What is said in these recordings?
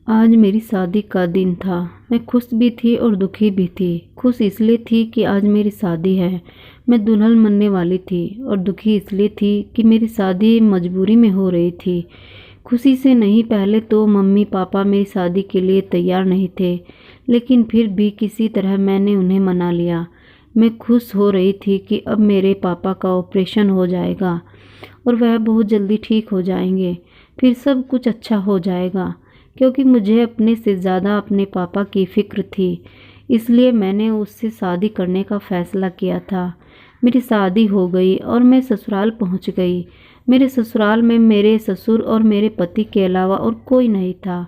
आज मेरी शादी का दिन था। मैं खुश भी थी और दुखी भी थी। खुश इसलिए थी कि आज मेरी शादी है, मैं दुल्हन बनने वाली थी, और दुखी इसलिए थी कि मेरी शादी मजबूरी में हो रही थी। खुशी से नहीं, पहले तो मम्मी पापा मेरी शादी के लिए तैयार नहीं थे, लेकिन फिर भी किसी तरह मैंने उन्हें मना लिया। मैं खुश हो रही थी कि अब मेरे पापा का ऑपरेशन हो जाएगा और वह बहुत जल्दी ठीक हो जाएंगे। फिर सब कुछ अच्छा हो जाएगा। क्योंकि मुझे अपने से ज़्यादा अपने पापा की फ़िक्र थी, इसलिए मैंने उससे शादी करने का फ़ैसला किया था। मेरी शादी हो गई और मैं ससुराल पहुंच गई। मेरे ससुराल में मेरे ससुर और मेरे पति के अलावा और कोई नहीं था।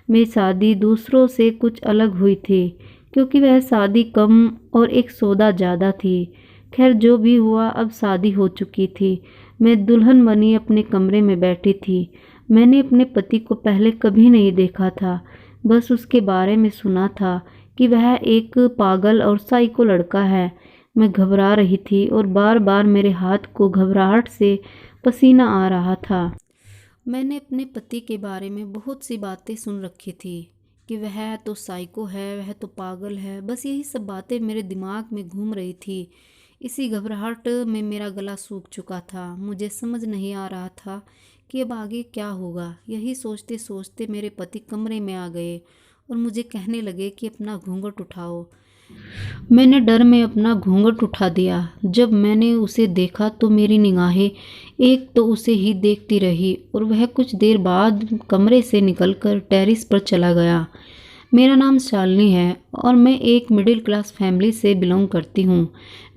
मेरी शादी दूसरों से कुछ अलग हुई थी, क्योंकि वह शादी कम और एक सौदा ज़्यादा थी। खैर, जो भी हुआ, अब शादी हो चुकी थी। मैं दुल्हन बनी अपने कमरे में बैठी थी। मैंने अपने पति को पहले कभी नहीं देखा था, बस उसके बारे में सुना था कि वह एक पागल और साइको लड़का है। मैं घबरा रही थी और बार बार मेरे हाथ को घबराहट से पसीना आ रहा था। मैंने अपने पति के बारे में बहुत सी बातें सुन रखी थी कि वह तो साइको है, वह तो पागल है। बस यही सब बातें मेरे दिमाग में घूम रही थी। इसी घबराहट में मेरा गला सूख चुका था। मुझे समझ नहीं आ रहा था कि अब आगे क्या होगा। यही सोचते सोचते मेरे पति कमरे में आ गए और मुझे कहने लगे कि अपना घूंघट उठाओ। मैंने डर में अपना घूंघट उठा दिया। जब मैंने उसे देखा तो मेरी निगाहें एक तो उसे ही देखती रही और वह कुछ देर बाद कमरे से निकलकर टेरेस पर चला गया। मेरा नाम शालिनी है और मैं एक मिडिल क्लास फैमिली से बिलोंग करती हूँ।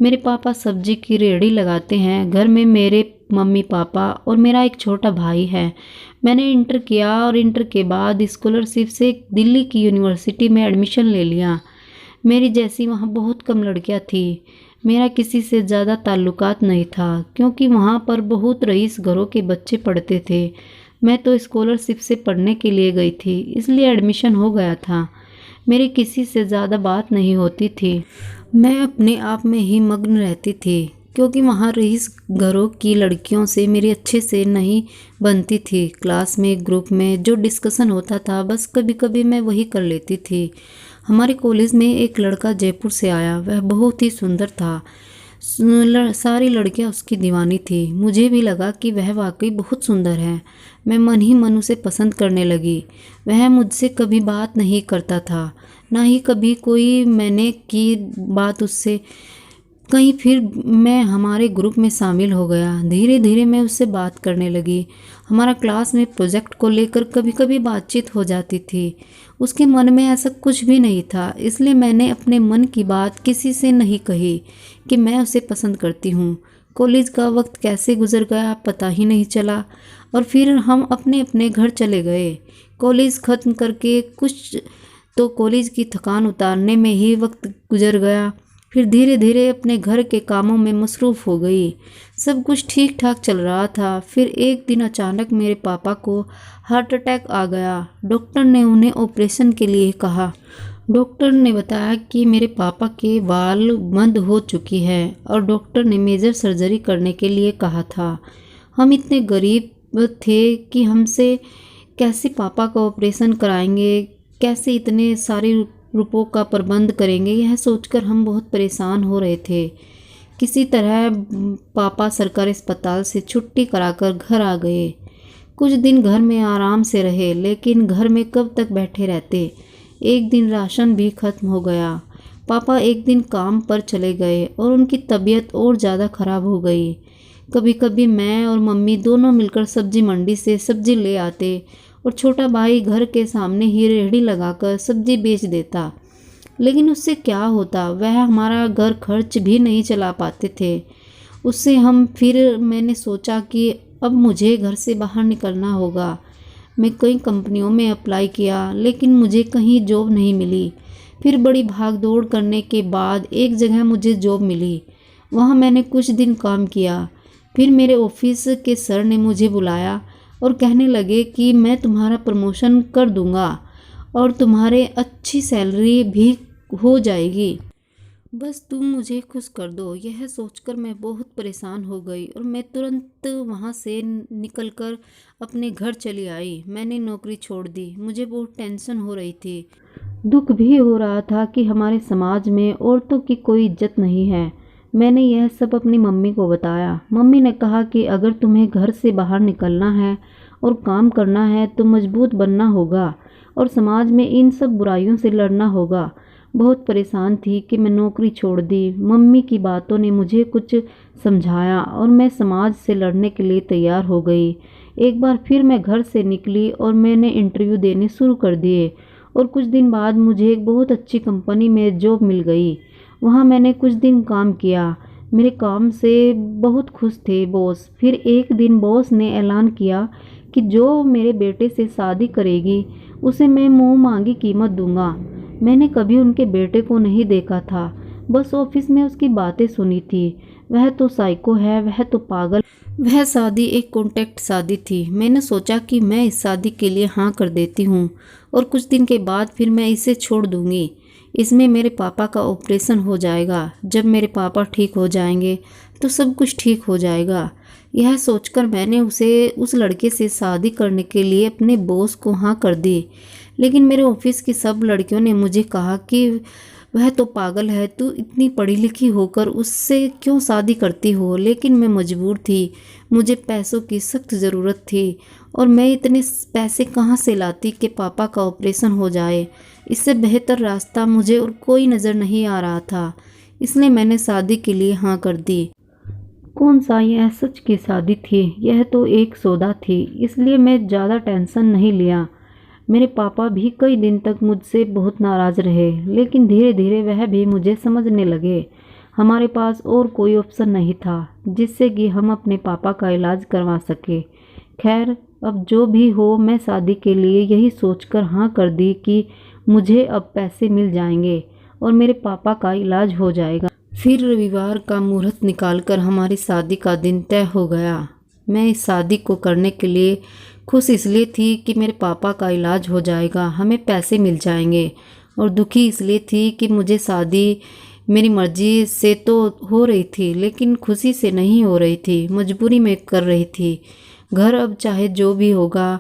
मेरे पापा सब्जी की रेहड़ी लगाते हैं। घर में मेरे मम्मी पापा और मेरा एक छोटा भाई है। मैंने इंटर किया और इंटर के बाद स्कॉलरशिप से दिल्ली की यूनिवर्सिटी में एडमिशन ले लिया। मेरी जैसी वहाँ बहुत कम लड़कियाँ थी। मेरा किसी से ज़्यादा ताल्लुकात नहीं था, क्योंकि वहाँ पर बहुत रईस घरों के बच्चे पढ़ते थे। मैं तो स्कॉलरशिप से पढ़ने के लिए गई थी, इसलिए एडमिशन हो गया था। मेरी किसी से ज़्यादा बात नहीं होती थी। मैं अपने आप में ही मग्न रहती थी, क्योंकि वहाँ रईस घरों की लड़कियों से मेरी अच्छे से नहीं बनती थी। क्लास में, ग्रुप में जो डिस्कशन होता था, बस कभी कभी मैं वही कर लेती थी। हमारे कॉलेज में एक लड़का जयपुर से आया। वह बहुत ही सुंदर था। सारी लड़कियां उसकी दीवानी थी। मुझे भी लगा कि वह वाकई बहुत सुंदर है। मैं मन ही मन उसे पसंद करने लगी। वह मुझसे कभी बात नहीं करता था, ना ही कभी कोई मैंने की बात उससे। कहीं फिर मैं हमारे ग्रुप में शामिल हो गया। धीरे धीरे मैं उससे बात करने लगी। हमारा क्लास में प्रोजेक्ट को लेकर कभी कभी बातचीत हो जाती थी। उसके मन में ऐसा कुछ भी नहीं था, इसलिए मैंने अपने मन की बात किसी से नहीं कही कि मैं उसे पसंद करती हूँ। कॉलेज का वक्त कैसे गुजर गया पता ही नहीं चला और फिर हम अपने अपने घर चले गए। कॉलेज ख़त्म करके कुछ तो कॉलेज की थकान उतारने में ही वक्त गुजर गया। फिर धीरे धीरे अपने घर के कामों में मसरूफ़ हो गई। सब कुछ ठीक ठाक चल रहा था। फिर एक दिन अचानक मेरे पापा को हार्ट अटैक आ गया। डॉक्टर ने उन्हें ऑपरेशन के लिए कहा। डॉक्टर ने बताया कि मेरे पापा के वाल्व बंद हो चुकी है और डॉक्टर ने मेजर सर्जरी करने के लिए कहा था। हम इतने गरीब थे कि हमसे कैसे पापा का ऑपरेशन कराएंगे, कैसे इतने सारे रुपयों का प्रबंध करेंगे, यह सोचकर हम बहुत परेशान हो रहे थे। किसी तरह पापा सरकारी अस्पताल से छुट्टी कराकर घर आ गए। कुछ दिन घर में आराम से रहे, लेकिन घर में कब तक बैठे रहते। एक दिन राशन भी खत्म हो गया। पापा एक दिन काम पर चले गए और उनकी तबीयत और ज़्यादा खराब हो गई। कभी कभी मैं और मम्मी दोनों मिलकर सब्जी मंडी से सब्जी ले आते और छोटा भाई घर के सामने ही रेहड़ी लगाकर सब्जी बेच देता। लेकिन उससे क्या होता, वह हमारा घर खर्च भी नहीं चला पाते थे उससे हम। फिर मैंने सोचा कि अब मुझे घर से बाहर निकलना होगा। मैं कई कंपनियों में अप्लाई किया, लेकिन मुझे कहीं जॉब नहीं मिली। फिर बड़ी भाग दौड़ करने के बाद एक जगह मुझे जॉब मिली। वहाँ मैंने कुछ दिन काम किया। फिर मेरे ऑफिस के सर ने मुझे बुलाया और कहने लगे कि मैं तुम्हारा प्रमोशन कर दूंगा और तुम्हारे अच्छी सैलरी भी हो जाएगी। बस तुम मुझे खुश कर दो। यह सोचकर मैं बहुत परेशान हो गई और मैं तुरंत वहाँ से निकलकर अपने घर चली आई। मैंने नौकरी छोड़ दी। मुझे बहुत टेंशन हो रही थी। दुख भी हो रहा था कि हमारे समाज में औरतों की कोई इज्जत नहीं है। मैंने यह सब अपनी मम्मी को बताया। मम्मी ने कहा कि अगर तुम्हें घर से बाहर निकलना है और काम करना है तो मजबूत बनना होगा और समाज में इन सब बुराइयों से लड़ना होगा। बहुत परेशान थी कि मैं नौकरी छोड़ दी। मम्मी की बातों ने मुझे कुछ समझाया और मैं समाज से लड़ने के लिए तैयार हो गई। एक बार फिर मैं घर से निकली और मैंने इंटरव्यू देने शुरू कर दिए और कुछ दिन बाद मुझे एक बहुत अच्छी कंपनी में जॉब मिल गई। वहाँ मैंने कुछ दिन काम किया। मेरे काम से बहुत खुश थे बॉस। फिर एक दिन बॉस ने ऐलान किया कि जो मेरे बेटे से शादी करेगी उसे मैं मुंह मांगी कीमत दूंगा। मैंने कभी उनके बेटे को नहीं देखा था, बस ऑफिस में उसकी बातें सुनी थी। वह तो साइको है, वह तो पागल। वह शादी एक कॉन्ट्रैक्ट शादी थी। मैंने सोचा कि मैं इस शादी के लिए हाँ कर देती हूँ और कुछ दिन के बाद फिर मैं इसे छोड़ दूँगी। इसमें मेरे पापा का ऑपरेशन हो जाएगा। जब मेरे पापा ठीक हो जाएंगे तो सब कुछ ठीक हो जाएगा। यह सोचकर मैंने उस लड़के से शादी करने के लिए अपने बॉस को हाँ कर दी। लेकिन मेरे ऑफिस की सब लड़कियों ने मुझे कहा कि वह तो पागल है, तू इतनी पढ़ी लिखी होकर उससे क्यों शादी करती हो। लेकिन मैं मजबूर थी। मुझे पैसों की सख्त ज़रूरत थी और मैं इतने पैसे कहाँ से लाती कि पापा का ऑपरेशन हो जाए। इससे बेहतर रास्ता मुझे और कोई नज़र नहीं आ रहा था। इसलिए मैंने शादी के लिए हाँ कर दी। कौन सा यह सच की शादी थी, यह तो एक सौदा थी। इसलिए मैं ज़्यादा टेंशन नहीं लिया। मेरे पापा भी कई दिन तक मुझसे बहुत नाराज़ रहे, लेकिन धीरे धीरे वह भी मुझे समझने लगे। हमारे पास और कोई ऑप्शन नहीं था जिससे कि हम अपने पापा का इलाज करवा सके। खैर, अब जो भी हो, मैं शादी के लिए यही सोचकर हाँ कर दी कि मुझे अब पैसे मिल जाएंगे और मेरे पापा का इलाज हो जाएगा। फिर रविवार का मुहूर्त निकालकर हमारी शादी का दिन तय हो गया। मैं इस शादी को करने के लिए खुश इसलिए थी कि मेरे पापा का इलाज हो जाएगा, हमें पैसे मिल जाएंगे, और दुखी इसलिए थी कि मुझे शादी मेरी मर्जी से तो हो रही थी लेकिन खुशी से नहीं हो रही थी, मजबूरी में कर रही थी। घर अब चाहे जो भी होगा,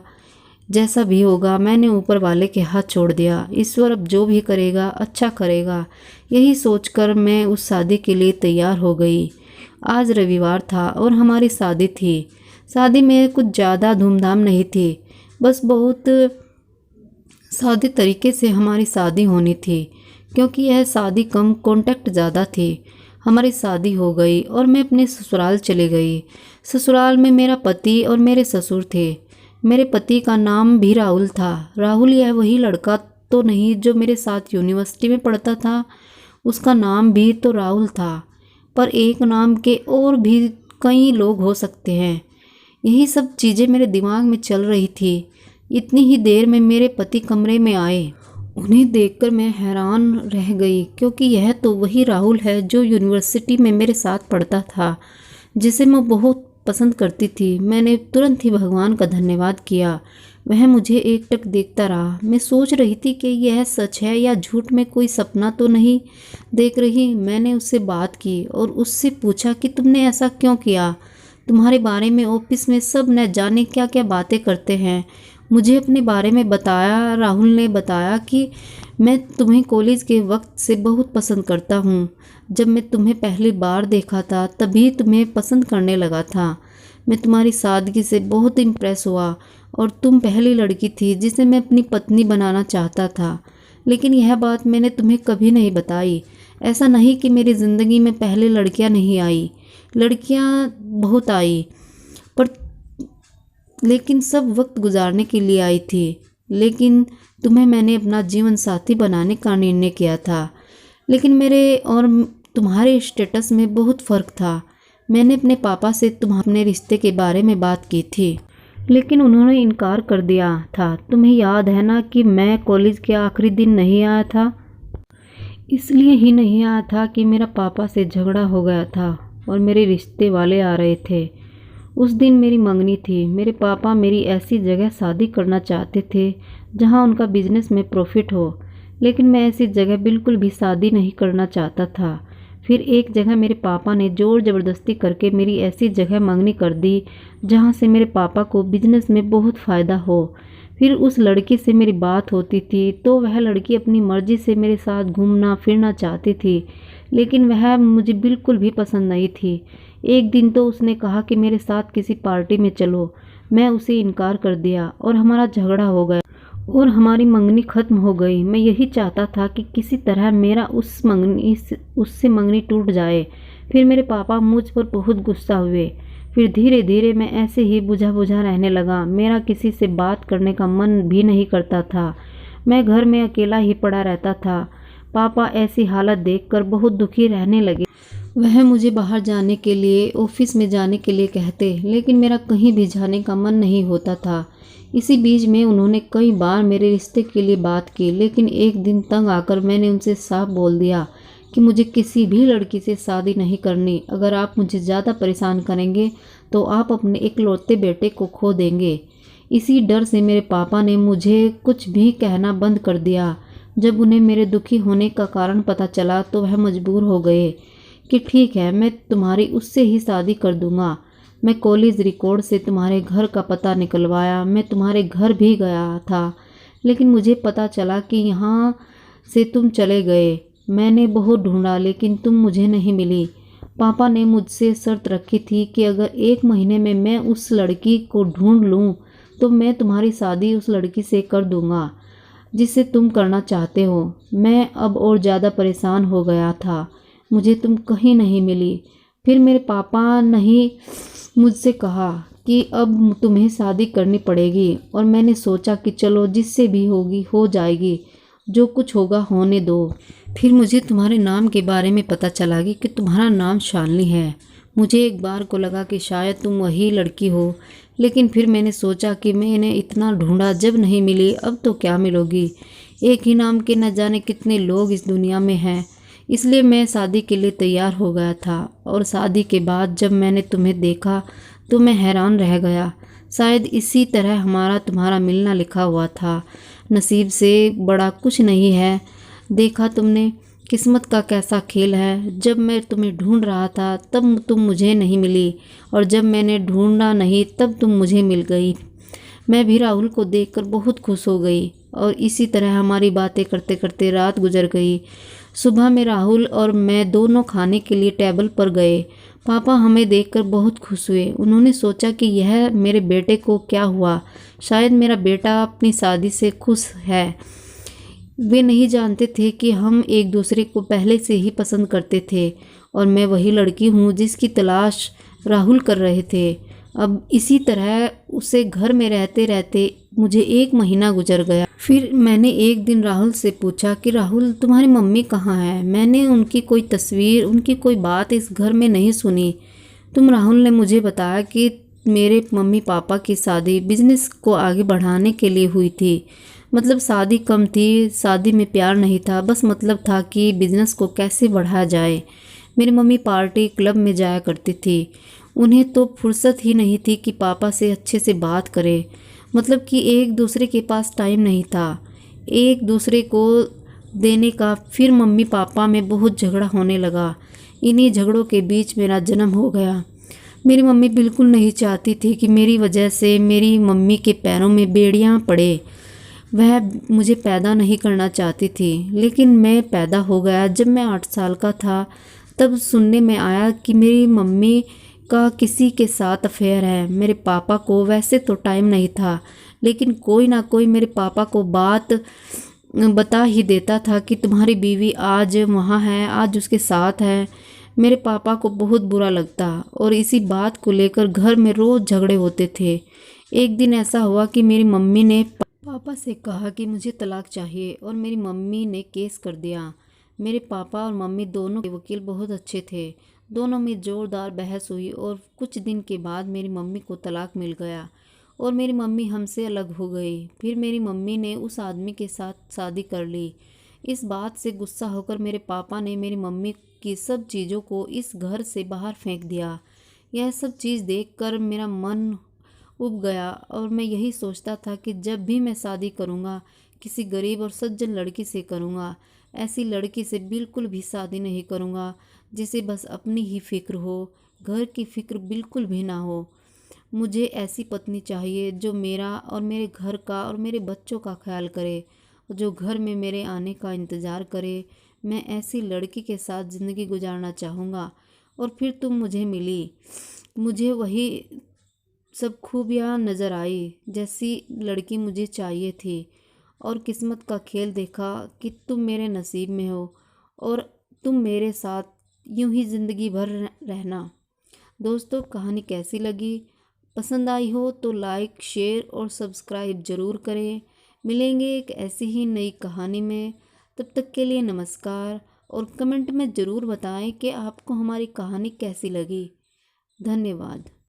जैसा भी होगा, मैंने ऊपर वाले के हाथ छोड़ दिया। ईश्वर अब जो भी करेगा अच्छा करेगा, यही सोचकर मैं उस शादी के लिए तैयार हो गई। आज रविवार था और हमारी शादी थी। शादी में कुछ ज़्यादा धूमधाम नहीं थी, बस बहुत सादे तरीके से हमारी शादी होनी थी क्योंकि यह शादी कम कॉन्टैक्ट ज़्यादा थी। हमारी शादी हो गई और मैं अपने ससुराल चली गई। ससुराल में मेरा पति और मेरे ससुर थे। मेरे पति का नाम भी राहुल था। राहुल यह वही लड़का तो नहीं जो मेरे साथ यूनिवर्सिटी में पढ़ता था, उसका नाम भी तो राहुल था, पर एक नाम के और भी कई लोग हो सकते हैं। यही सब चीज़ें मेरे दिमाग में चल रही थी। इतनी ही देर में मेरे पति कमरे में आए। उन्हें देखकर मैं हैरान रह गई क्योंकि यह तो वही राहुल है जो यूनिवर्सिटी में मेरे साथ पढ़ता था, जिसे मैं बहुत पसंद करती थी। मैंने तुरंत ही भगवान का धन्यवाद किया। वह मुझे एकटक देखता रहा। मैं सोच रही थी कि यह सच है या झूठ में कोई सपना तो नहीं देख रही। मैंने उससे बात की और उससे पूछा कि तुमने ऐसा क्यों किया। तुम्हारे बारे में ऑफिस में सब न जाने क्या क्या बातें करते हैं। मुझे अपने बारे में बताया। राहुल ने बताया कि मैं तुम्हें कॉलेज के वक्त से बहुत पसंद करता हूँ। जब मैं तुम्हें पहली बार देखा था तभी तुम्हें पसंद करने लगा था। मैं तुम्हारी सादगी से बहुत इम्प्रेस हुआ और तुम पहली लड़की थी जिसे मैं अपनी पत्नी बनाना चाहता था। लेकिन यह बात मैंने तुम्हें कभी नहीं बताई। ऐसा नहीं कि मेरी ज़िंदगी में पहले लड़कियां नहीं आई, लड़कियां बहुत आई, पर लेकिन सब वक्त गुजारने के लिए आई थी। लेकिन तुम्हें मैंने अपना जीवन साथी बनाने का निर्णय किया था। लेकिन मेरे और तुम्हारे स्टेटस में बहुत फ़र्क था। मैंने अपने पापा से तुम्हारे रिश्ते के बारे में बात की थी, लेकिन उन्होंने इनकार कर दिया था। तुम्हें याद है ना कि मैं कॉलेज के आखिरी दिन नहीं आया था। इसलिए ही नहीं आया था कि मेरा पापा से झगड़ा हो गया था और मेरे रिश्ते वाले आ रहे थे। उस दिन मेरी मंगनी थी। मेरे पापा मेरी ऐसी जगह शादी करना चाहते थे जहां उनका बिजनेस में प्रॉफिट हो। लेकिन मैं ऐसी जगह बिल्कुल भी शादी नहीं करना चाहता था। फिर एक जगह मेरे पापा ने ज़ोर ज़बरदस्ती करके मेरी ऐसी जगह मंगनी कर दी जहाँ से मेरे पापा को बिजनेस में बहुत फ़ायदा हो। फिर उस लड़की से मेरी बात होती थी तो वह लड़की अपनी मर्ज़ी से मेरे साथ घूमना फिरना चाहती थी, लेकिन वह मुझे बिल्कुल भी पसंद नहीं थी। एक दिन तो उसने कहा कि मेरे साथ किसी पार्टी में चलो। मैं उसे इनकार कर दिया और हमारा झगड़ा हो गया और हमारी मंगनी ख़त्म हो गई। मैं यही चाहता था कि किसी तरह मेरा उससे मंगनी टूट जाए। फिर मेरे पापा मुझ पर बहुत गुस्सा हुए। फिर धीरे धीरे मैं ऐसे ही बुझा बुझा रहने लगा। मेरा किसी से बात करने का मन भी नहीं करता था। मैं घर में अकेला ही पड़ा रहता था। पापा ऐसी हालत देखकर बहुत दुखी रहने लगे। वह मुझे बाहर जाने के लिए, ऑफिस में जाने के लिए कहते, लेकिन मेरा कहीं भी जाने का मन नहीं होता था। इसी बीच में उन्होंने कई बार मेरे रिश्ते के लिए बात की, लेकिन एक दिन तंग आकर मैंने उनसे साफ बोल दिया कि मुझे किसी भी लड़की से शादी नहीं करनी। अगर आप मुझे ज़्यादा परेशान करेंगे तो आप अपने इकलौते बेटे को खो देंगे। इसी डर से मेरे पापा ने मुझे कुछ भी कहना बंद कर दिया। जब उन्हें मेरे दुखी होने का कारण पता चला तो वह मजबूर हो गए कि ठीक है, मैं तुम्हारी उससे ही शादी कर दूंगा। मैं कॉलेज रिकॉर्ड से तुम्हारे घर का पता निकलवाया। मैं तुम्हारे घर भी गया था, लेकिन मुझे पता चला कि यहाँ से तुम चले गए। मैंने बहुत ढूंढा लेकिन तुम मुझे नहीं मिली। पापा ने मुझसे शर्त रखी थी कि अगर 1 महीने में मैं उस लड़की को ढूंढ लूँ तो मैं तुम्हारी शादी उस लड़की से कर दूंगा जिसे तुम करना चाहते हो। मैं अब और ज़्यादा परेशान हो गया था। मुझे तुम कहीं नहीं मिली। फिर मेरे पापा ने मुझसे कहा कि अब तुम्हें शादी करनी पड़ेगी, और मैंने सोचा कि चलो जिससे भी होगी हो जाएगी, जो कुछ होगा होने दो। फिर मुझे तुम्हारे नाम के बारे में पता चला कि तुम्हारा नाम शालिनी है। मुझे एक बार को लगा कि शायद तुम वही लड़की हो, लेकिन फिर मैंने सोचा कि मैंने इतना ढूंढा, जब नहीं मिली अब तो क्या मिलोगी। एक ही नाम के न जाने कितने लोग इस दुनिया में हैं। इसलिए मैं शादी के लिए तैयार हो गया था, और शादी के बाद जब मैंने तुम्हें देखा तो मैं हैरान रह गया। शायद इसी तरह हमारा तुम्हारा मिलना लिखा हुआ था। नसीब से बड़ा कुछ नहीं है। देखा तुमने, किस्मत का कैसा खेल है। जब मैं तुम्हें ढूंढ रहा था तब तुम मुझे नहीं मिली, और जब मैंने ढूंढा नहीं तब तुम मुझे मिल गई। मैं भी राहुल को देखकर बहुत खुश हो गई, और इसी तरह हमारी बातें करते करते रात गुजर गई। सुबह में राहुल और मैं दोनों खाने के लिए टेबल पर गए। पापा हमें देखकर बहुत खुश हुए। उन्होंने सोचा कि यह मेरे बेटे को क्या हुआ, शायद मेरा बेटा अपनी शादी से खुश है। वे नहीं जानते थे कि हम एक दूसरे को पहले से ही पसंद करते थे, और मैं वही लड़की हूँ जिसकी तलाश राहुल कर रहे थे। अब इसी तरह उसे घर में रहते रहते मुझे 1 महीना गुजर गया। फिर मैंने एक दिन राहुल से पूछा कि राहुल, तुम्हारी मम्मी कहाँ है? मैंने उनकी कोई तस्वीर, उनकी कोई बात इस घर में नहीं सुनी। राहुल ने मुझे बताया कि मेरे मम्मी पापा की शादी बिजनेस को आगे बढ़ाने के लिए हुई थी। मतलब शादी कम थी, शादी में प्यार नहीं था, बस मतलब था कि बिजनेस को कैसे बढ़ाया जाए। मेरी मम्मी पार्टी क्लब में जाया करती थी। उन्हें तो फुर्सत ही नहीं थी कि पापा से अच्छे से बात करें। मतलब कि एक दूसरे के पास टाइम नहीं था एक दूसरे को देने का। फिर मम्मी पापा में बहुत झगड़ा होने लगा। इन्हीं झगड़ों के बीच मेरा जन्म हो गया। मेरी मम्मी बिल्कुल नहीं चाहती थी कि मेरी वजह से मेरी मम्मी के पैरों में बेड़ियां पड़े। वह मुझे पैदा नहीं करना चाहती थी, लेकिन मैं पैदा हो गया। जब मैं 8 साल का था तब सुनने में आया कि मेरी मम्मी का किसी के साथ अफेयर है। मेरे पापा को वैसे तो टाइम नहीं था, लेकिन कोई ना कोई मेरे पापा को बात बता ही देता था कि तुम्हारी बीवी आज वहाँ है, आज उसके साथ है। मेरे पापा को बहुत बुरा लगता, और इसी बात को लेकर घर में रोज़ झगड़े होते थे। एक दिन ऐसा हुआ कि मेरी मम्मी ने पापा से कहा कि मुझे तलाक चाहिए, और मेरी मम्मी ने केस कर दिया। मेरे पापा और मम्मी दोनों के वकील बहुत अच्छे थे। दोनों में ज़ोरदार बहस हुई, और कुछ दिन के बाद मेरी मम्मी को तलाक मिल गया और मेरी मम्मी हमसे अलग हो गई। फिर मेरी मम्मी ने उस आदमी के साथ शादी कर ली। इस बात से गुस्सा होकर मेरे पापा ने मेरी मम्मी की सब चीज़ों को इस घर से बाहर फेंक दिया। यह सब चीज़ देखकर मेरा मन उब गया और मैं यही सोचता था कि जब भी मैं शादी करूँगा किसी गरीब और सज्जन लड़की से करूँगा। ऐसी लड़की से बिल्कुल भी शादी नहीं करूँगा जिसे बस अपनी ही फिक्र हो, घर की फिक्र बिल्कुल भी ना हो। मुझे ऐसी पत्नी चाहिए जो मेरा और मेरे घर का और मेरे बच्चों का ख्याल करे, जो घर में मेरे आने का इंतज़ार करे। मैं ऐसी लड़की के साथ ज़िंदगी गुजारना चाहूँगा। और फिर तुम मुझे मिली। मुझे वही सब खूबियाँ नज़र आई जैसी लड़की मुझे चाहिए थी। और किस्मत का खेल देखा कि तुम मेरे नसीब में हो और तुम मेरे साथ यूं ही ज़िंदगी भर रहना। दोस्तों, कहानी कैसी लगी? पसंद आई हो तो लाइक, शेयर और सब्सक्राइब ज़रूर करें। मिलेंगे एक ऐसी ही नई कहानी में। तब तक के लिए नमस्कार। और कमेंट में ज़रूर बताएं कि आपको हमारी कहानी कैसी लगी। धन्यवाद।